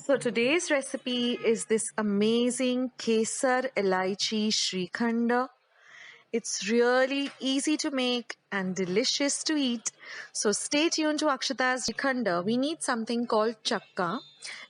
So today's recipe is this amazing Kesar Elaichi Shrikhand. It's really easy to make and delicious to eat. So stay tuned to Akshata's Shrikhand. We need something called chakka,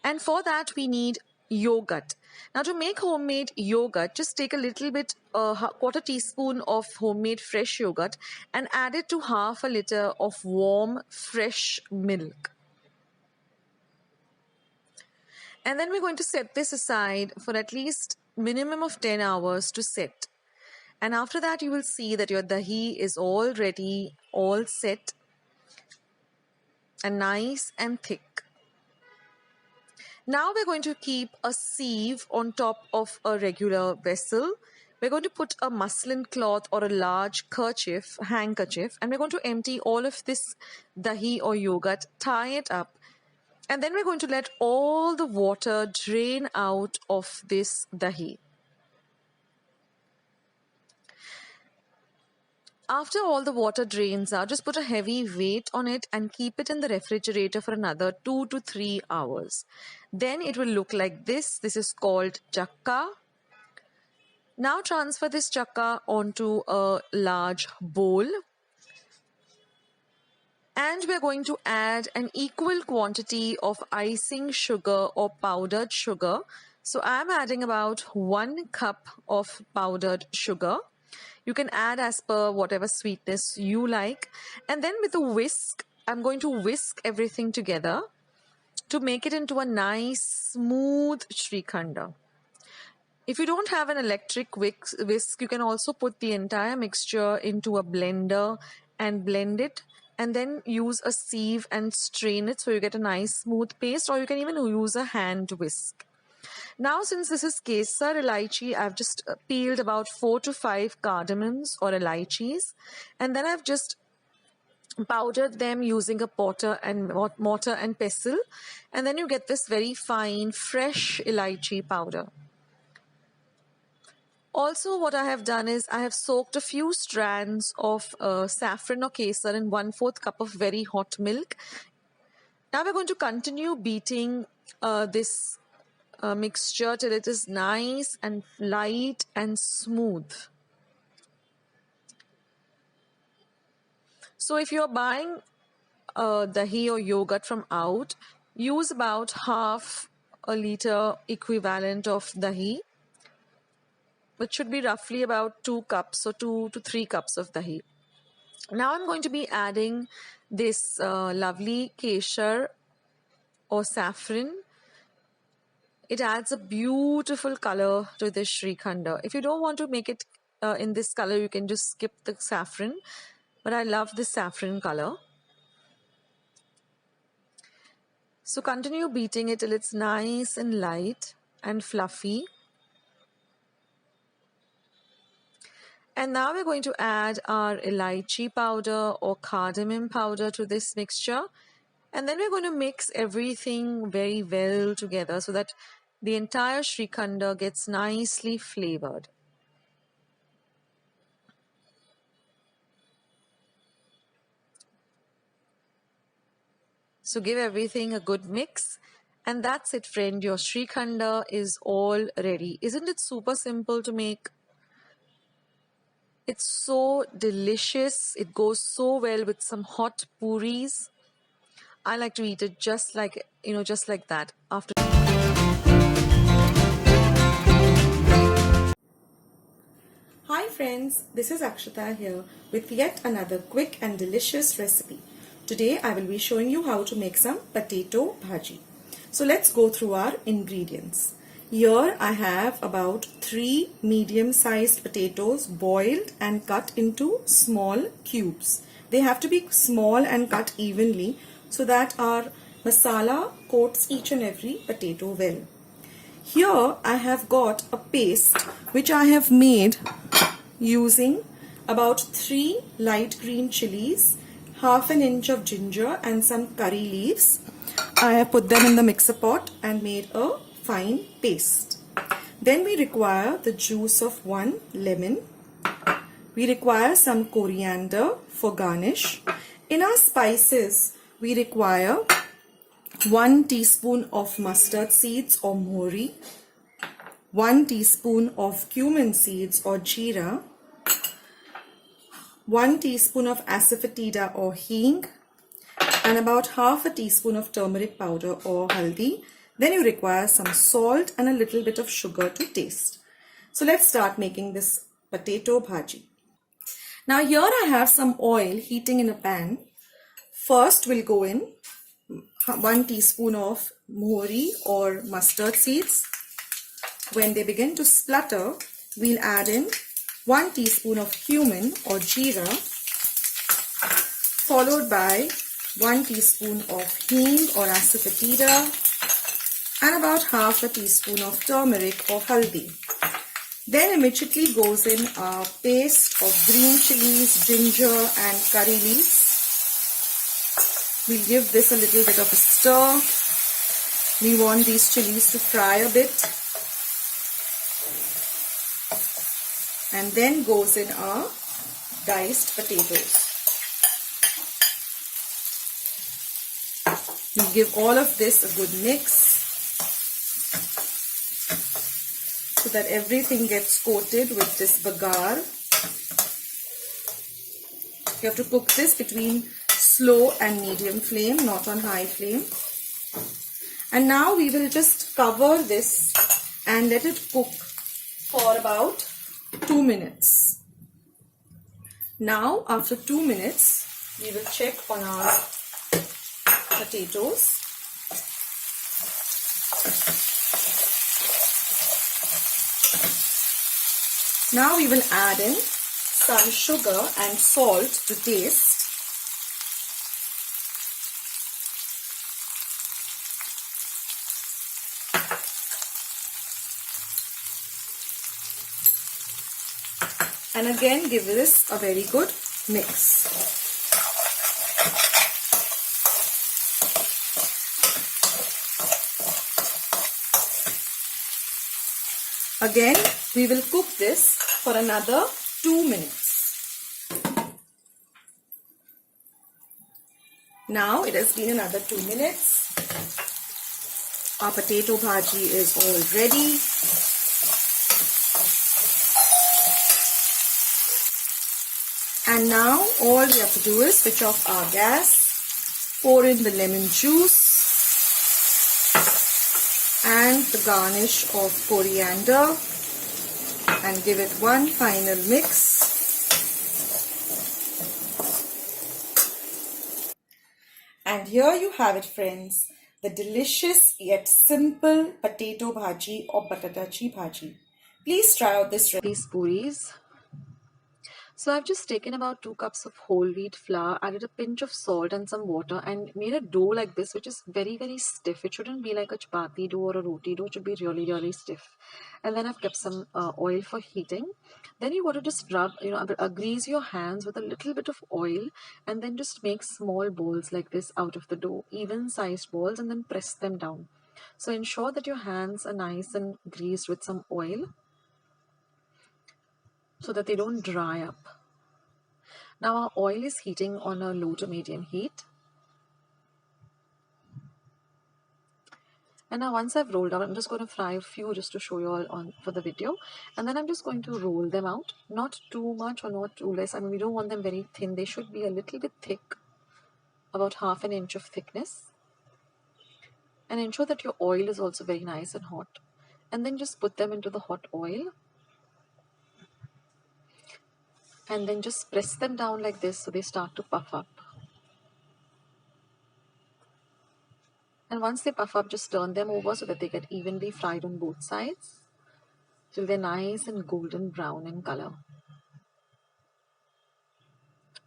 and for that we need yogurt. Now to make homemade yogurt, just take a little bit, quarter teaspoon of homemade fresh yogurt and add it to half a liter of warm fresh milk. And then we're going to set this aside for at least minimum of 10 hours to set. And after that, you will see that your dahi is all ready, all set, and nice and thick. Now we're going to keep a sieve on top of a regular vessel. We're going to put a muslin cloth or a large handkerchief, and we're going to empty all of this dahi or yogurt, tie it up. And then we're going to let all the water drain out of this dahi. After all the water drains out, just put a heavy weight on it and keep it in the refrigerator for another 2 to 3 hours. Then it will look like this. This is called chakka. Now transfer this chakka onto a large bowl. And we're going to add an equal quantity of icing sugar or powdered sugar. So I'm adding about 1 cup of powdered sugar. You can add as per whatever sweetness you like. And then with a whisk, I'm going to whisk everything together to make it into a nice smooth Shrikhand. If you don't have an electric whisk, you can also put the entire mixture into a blender and blend it. And then use a sieve and strain it so you get a nice smooth paste, or you can even use a hand whisk. Now, since this is Kesar Elaichi, I've just peeled about 4 to 5 cardamoms or elaichis, and then I've just powdered them using a mortar and pestle, and then you get this very fine, fresh elaichi powder. Also, what I have done is I have soaked a few strands of saffron or kesar in 1/4 cup of very hot milk. Now we're going to continue beating this mixture till it is nice and light and smooth. So if you're buying dahi or yogurt from out, use about half a liter equivalent of dahi, which should be roughly about 2 cups, so 2 to 3 cups of dahi. Now I'm going to be adding this lovely kesar or saffron. It adds a beautiful color to this Shrikhand. If you don't want to make it in this color, you can just skip the saffron. But I love this saffron color. So continue beating it till it's nice and light and fluffy. And now we're going to add our elaichi powder or cardamom powder to this mixture. And then we're going to mix everything very well together so that the entire Shrikhand gets nicely flavored. So give everything a good mix. And that's it, friend. Your Shrikhand is all ready. Isn't it super simple to make? It's so delicious. It goes so well with some hot puris. I like to eat it just like that after. Hi friends, this is Akshata here with yet another quick and delicious recipe. Today I will be showing you how to make some potato bhaji. So let's go through our ingredients. Here I have about 3 medium-sized potatoes boiled and cut into small cubes. They have to be small and cut evenly so that our masala coats each and every potato well. Here I have got a paste which I have made using about 3 light green chilies, half an inch of ginger and some curry leaves. I have put them in the mixer pot and made a fine paste. Then we require the juice of 1 lemon. We require some coriander for garnish. In our spices, we require 1 teaspoon of mustard seeds or mohri, 1 teaspoon of cumin seeds or jeera, 1 teaspoon of asafoetida or hing, and about half a teaspoon of turmeric powder or haldi. Then you require some salt and a little bit of sugar to taste. So let's start making this potato bhaji. Now here I have some oil heating in a pan. First we'll go in 1 teaspoon of mohri or mustard seeds. When they begin to splutter, we'll add in 1 teaspoon of cumin or jeera, followed by 1 teaspoon of hing or asafoetida, and about half a teaspoon of turmeric or haldi. Then immediately goes in a paste of green chilies, ginger and curry leaves. We'll give this a little bit of a stir. We want these chilies to fry a bit. And then goes in our diced potatoes. We give all of this a good mix so that everything gets coated with this bagar. You have to cook this between slow and medium flame, not on high flame. And now we will just cover this and let it cook for about 2 minutes. Now after 2 minutes, we will check on our potatoes. Now we will add in some sugar and salt to taste. And again give this a very good mix. Again we will cook this for another 2 minutes. Now it has been another 2 minutes. Our potato bhaji is all ready. And now all we have to do is switch off our gas, pour in the lemon juice and the garnish of coriander and give it one final mix. And here you have it, friends, the delicious yet simple potato bhaji or batatachya bhaji. Please try out this recipe. These puris. So I've just taken about 2 cups of whole wheat flour, added a pinch of salt and some water and made a dough like this, which is very, very stiff. It shouldn't be like a chapati dough or a roti dough. It should be really, really stiff. And then I've kept some oil for heating. Then you want to just rub, grease your hands with a little bit of oil and then just make small balls like this out of the dough, even sized balls, and then press them down. So ensure that your hands are nice and greased with some oil so that they don't dry up. Now our oil is heating on a low to medium heat. And now once I've rolled out, I'm just going to fry a few just to show you all on for the video. And then I'm just going to roll them out. Not too much or not too less. I mean, we don't want them very thin. They should be a little bit thick, about half an inch of thickness. And ensure that your oil is also very nice and hot. And then just put them into the hot oil. And then just press them down like this so they start to puff up. And once they puff up, just turn them over so that they get evenly fried on both sides till they're nice and golden brown in color.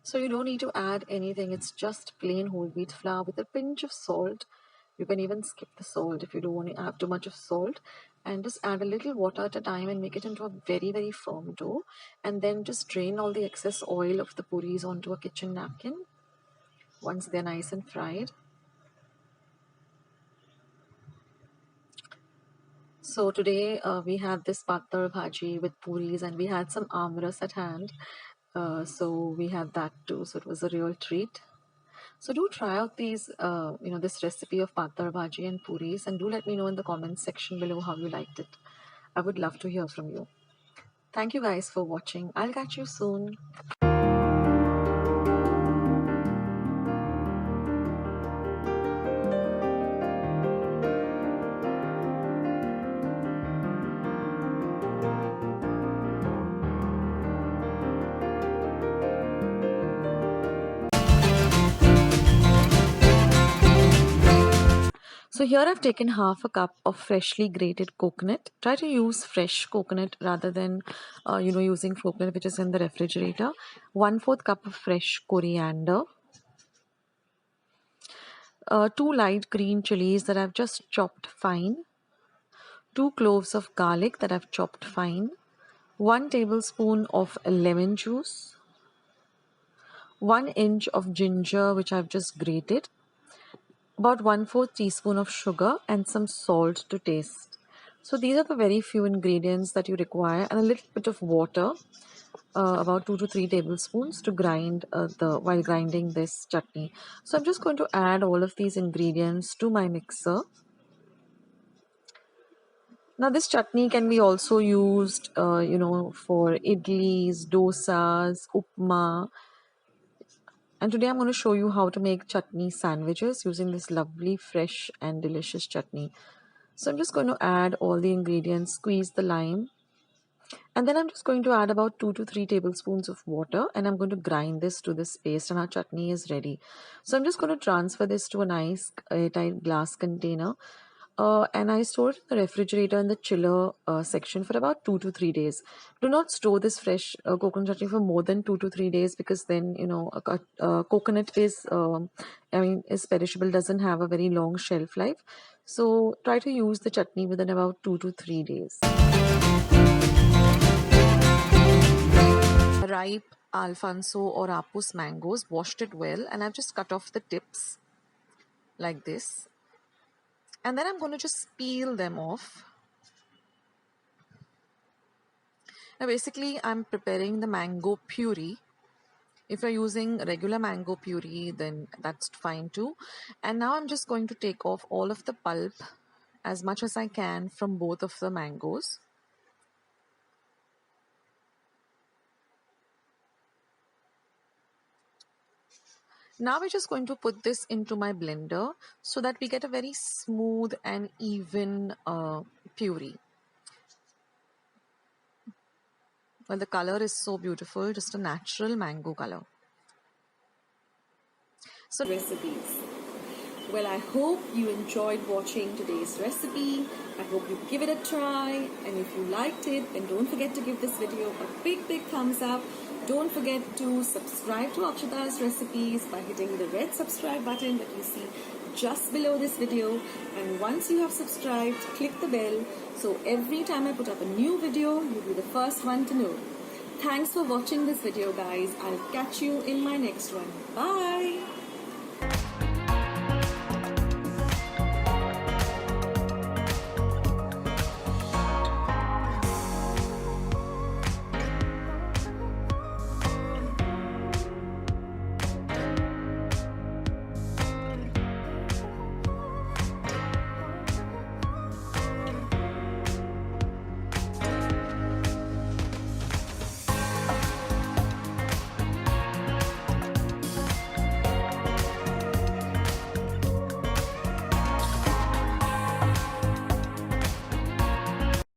So you don't need to add anything. It's just plain whole wheat flour with a pinch of salt. You can even skip the salt if you don't want to have too much of salt. And just add a little water at a time and make it into a very, very firm dough. And then just drain all the excess oil of the puris onto a kitchen napkin once they're nice and fried. So today we had this patar bhaji with puris and we had some amras at hand. So we had that too. So it was a real treat. So do try out these, this recipe of patar bhaji and puris, and do let me know in the comments section below how you liked it. I would love to hear from you. Thank you guys for watching. I'll catch you soon. So here I've taken half a cup of freshly grated coconut. Try to use fresh coconut rather than, using coconut which is in the refrigerator. 1/4 cup of fresh coriander. 2 light green chilies that I've just chopped fine. 2 cloves of garlic that I've chopped fine. 1 tablespoon of lemon juice. 1 inch of ginger which I've just grated. About 1/4 teaspoon of sugar and some salt to taste. So these are the very few ingredients that you require, and a little bit of water, about 2 to 3 tablespoons to grind while grinding this chutney. So I'm just going to add all of these ingredients to my mixer. Now this chutney can be also used, for idlis, dosas, upma. And today I'm going to show you how to make chutney sandwiches using this lovely, fresh and delicious chutney. So I'm just going to add all the ingredients, squeeze the lime, and then I'm just going to add about 2 to 3 tablespoons of water, and I'm going to grind this to this paste, and our chutney is ready. So I'm just going to transfer this to a nice airtight glass container. And I store it in the refrigerator in the chiller section for about 2 to 3 days. Do not store this fresh coconut chutney for more than 2 to 3 days, because then coconut is perishable, doesn't have a very long shelf life. So try to use the chutney within about 2 to 3 days. Ripe Alfonso or Apus mangoes, washed it well, and I've just cut off the tips like this. And then I'm going to just peel them off. Now basically I'm preparing the mango puree. If you're using regular mango puree, then that's fine too. And now I'm just going to take off all of the pulp as much as I can from both of the mangoes. Now we're just going to put this into my blender so that we get a very smooth and even puree. Well, the color is so beautiful, just a natural mango color. So recipes. Well, I hope you enjoyed watching today's recipe. I hope you give it a try, and if you liked it, then don't forget to give this video a big thumbs up. Don't forget to subscribe to Akshata's recipes by hitting the red subscribe button that you see just below this video. And once you have subscribed, click the bell so every time I put up a new video, you'll be the first one to know. Thanks for watching this video, guys. I'll catch you in my next one. Bye!